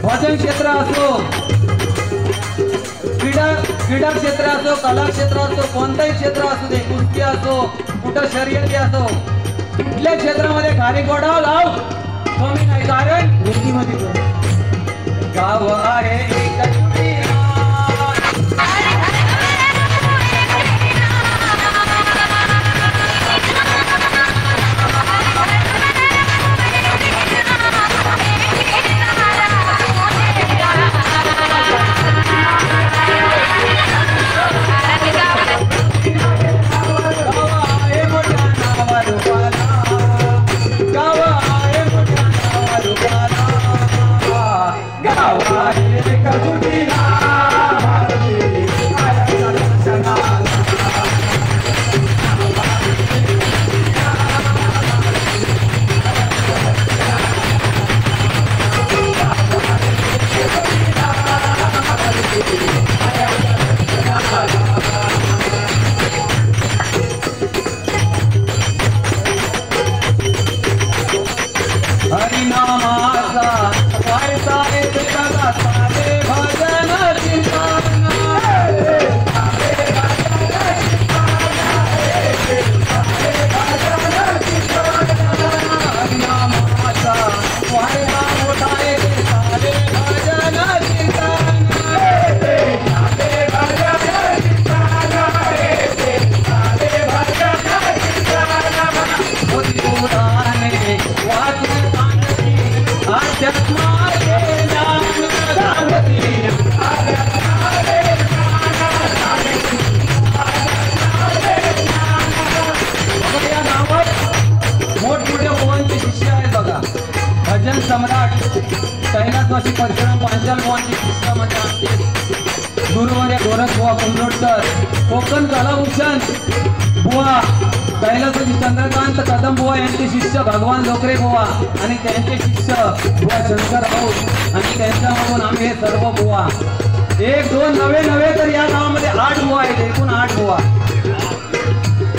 भजन क्षेत्र असो, क्रीडा क्षेत्र असो, कला क्षेत्र असो, कोणताही क्षेत्र असू दे, कुस्ती असो, कुठं शर्यती असो, कुठल्या क्षेत्रामध्ये खारीकवाडा गाव कमी नाही. कारण नीतीमध्ये गाव आहे सम्राट कैलासवासी परशुराम पांचाल बुवांची शिष्यामध्ये आमचे गुरुवर्य गोरख बुवा कुंभरोडकर, कोकण कलाभूषण बुवा कैलासवासी चंद्रकांत कदम बुवा यांचे शिष्य भगवान लोकरे बुवा आणि त्यांचे शिष्य बुवा शंकर राऊत आणि त्यांच्यामधून आम्ही हे सर्व बुवा एक दोन नवे तर या गावामध्ये 8 बुवा आहेत, एकूण 8 बुवा.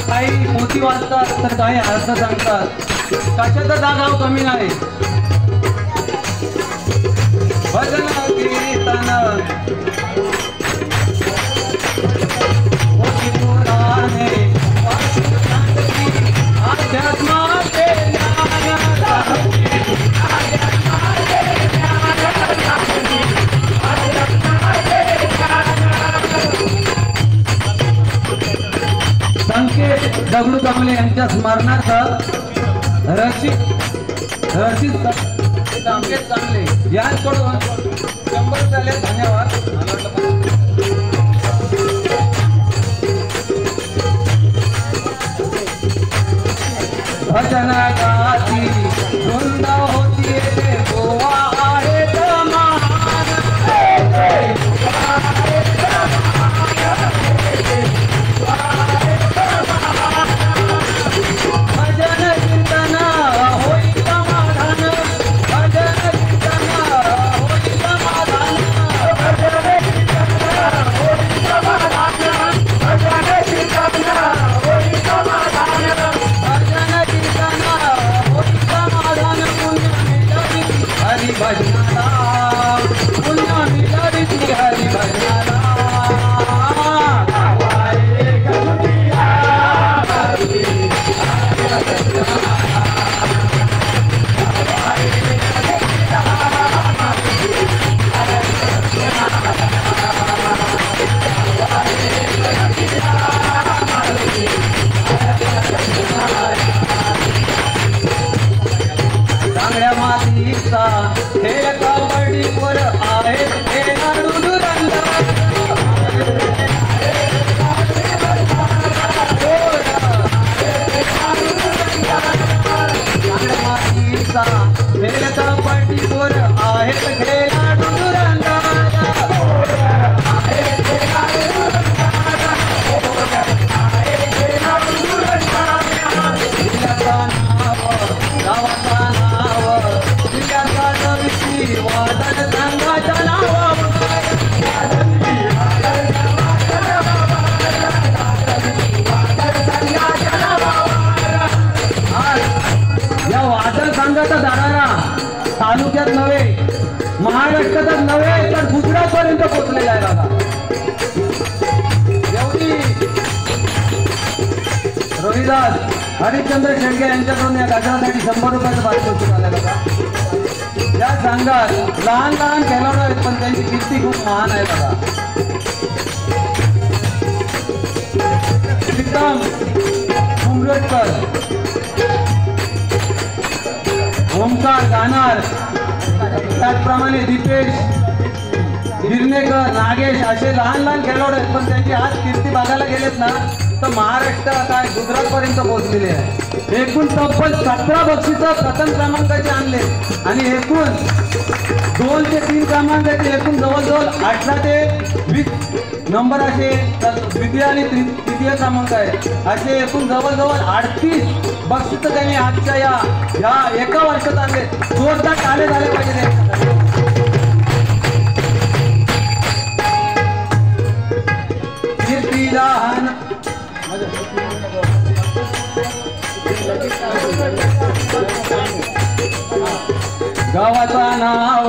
काही पोथी वाचतात तर काही अर्थ सांगतात, कशाचं गाव कमी नाही. भजन कीर्तन अध्यात्माचे संकेत दगडू कमले यांच्या स्मरणार्थ रचित संकेत चांगले यांकडून 100 रुपये. धन्यवाद. भजन गाती वृंद होती गोवा आहे भजन कीर्तन होई समाधान, भजन कीर्तन होई समाधान, भजन कीर्तन होई समाधान, भजन कीर्तन होई समाधान, भजन कीर्तन होई समाधान. मातीचा खेळ कबड्डीवर आहे खेळाडू धुरंदार मातीचा खेळ कबड्डीवर आहे खेळाडू धुरंदार या वादळ संघाचा दरारा तालुक्यात नव्हे महाराष्ट्रातच नव्हे तर गुजरातपर्यंत पोहोचलेला आहे बघा. एवढी रोहिदास हरिश्चंद्र शेळके यांच्याकडून या गजरासाठी 100 रुपयाचं पारितोषिक आलं बघा. या संघात लहान लहान खेळाडू आहेत पण त्यांची कीर्ती खूप महान आहे बघा. प्रीतम उमरटकर, ओमकार गाणार, त्याचप्रमाणे दीपेश गिरनेकर, नागेश असे लहान लहान खेळाडू आहेत पण त्यांची आज कीर्ती बघायला गेलेत ना तर महाराष्ट्र काय गुजरातपर्यंत पोहोचलेले आहे. एकूण तब्बल 17 बक्षिसं प्रथम क्रमांकाचे आणले आणि एकूण 2 ते 3 क्रमांकाचे एकूण जवळजवळ 18 ते 20 नंबर असे द्वितीय आणि तृतीय क्रमांक आहे. असे एकूण जवळजवळ 38 बक्षिसं त्यांनी आजच्या या एका वर्षात आणले. जोरदार टाळे झाले पाहिजे. कीर्तीदान गावाचा नाव